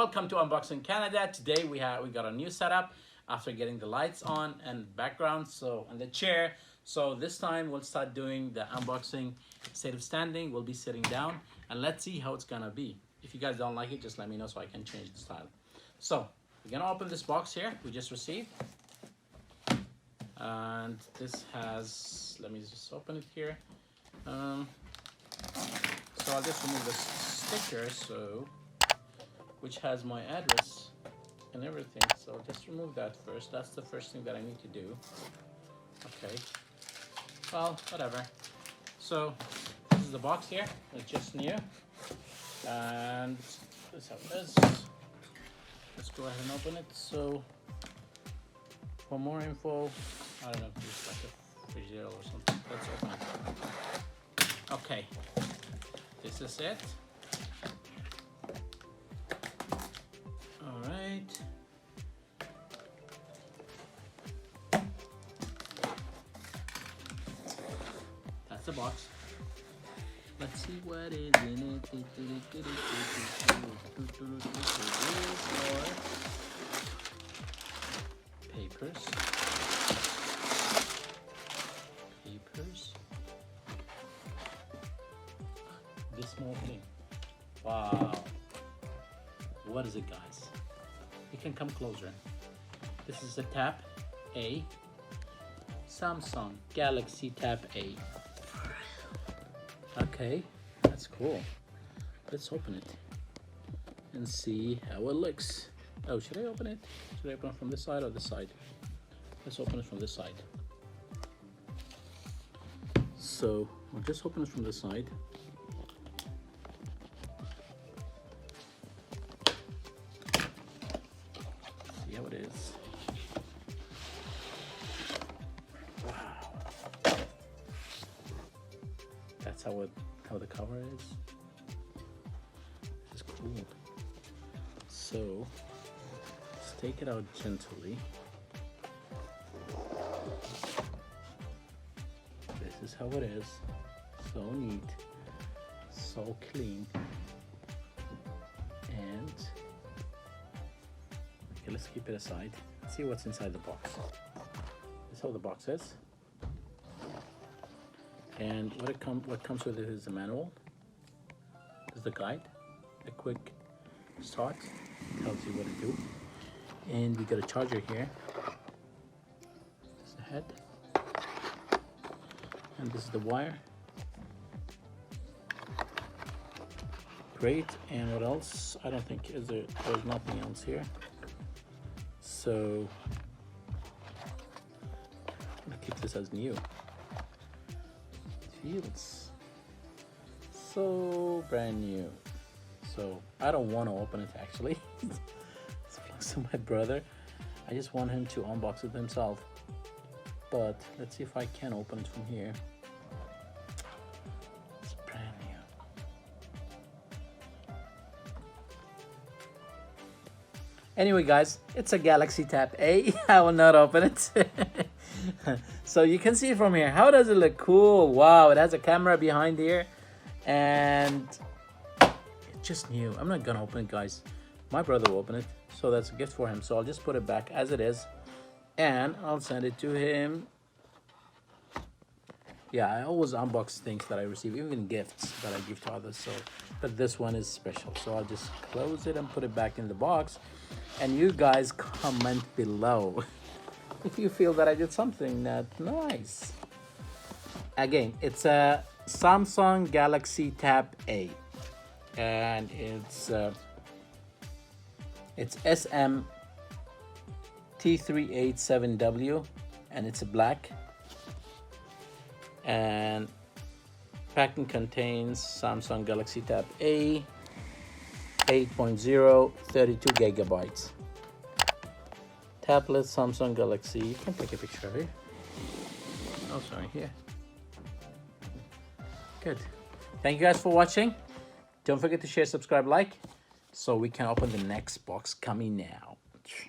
welcome to Unboxing Canada. Today we got a new setup after getting the lights on and background and the chair. So this time we'll start doing the unboxing instead of standing. We'll be sitting down and let's see how it's gonna be. If you guys don't like it, just let me know so I can change the style. So we're gonna open this box here we just received. And this has, let me just open it here. So I'll just remove the sticker, which has my address and everything. So I'll just remove that first. That's the first thing that I need to do. Okay. Well, whatever. So this is the box here. It's just new. And this is how it is. Let's go ahead and open it. So for more info, I don't know if it's like a Frigidaire or something. Let's open it. Okay. This is it. All right. That's the box. Let's see what is in it. Papers. This small thing. Wow. What is it, guys? You can come closer. This is a Tab A. Samsung Galaxy Tab A. Okay, that's cool. Let's open it and see how it looks. Oh, should I open it? Should I open it from this side or this side? Let's open it from this side. So I'll just open it from this side. See how it is. Wow. That's how the cover is. This is cool. So let's take it out gently. This is how it is. So neat, so clean. And okay, let's keep it aside. Let's see what's inside the box. This is how the box is. And what comes with it is the manual. This is the guide, a quick start, tells you what to do. And we got a charger here. This is the head. And this is the wire. Great. And what else? I don't think there's nothing else here. So I'm gonna keep this as new. Feels so brand new. So I don't want to open it actually. It belongs to my brother. I just want him to unbox it himself. But let's see if I can open it from here. It's brand new. Anyway guys, it's a Galaxy Tab A. I will not open it. So you can see from here. How does it look? Cool. Wow, it has a camera behind here. And it's just new. I'm not gonna open it, guys. My brother will open it. So that's a gift for him. So I'll just put it back as it is. And I'll send it to him. Yeah, I always unbox things that I receive, even gifts that I give to others. But this one is special. So I'll just close it and put it back in the box. And you guys comment below if you feel that I did something that's nice. Again, it's a Samsung Galaxy Tab A, and it's SM T387W, and it's a black. And packing contains Samsung Galaxy Tab A 8.0, 32 gigabytes. Tablet Samsung Galaxy. You can take a picture of it. Oh, sorry, here. Good. Thank you guys for watching. Don't forget to share, subscribe, like, so we can open the next box coming now.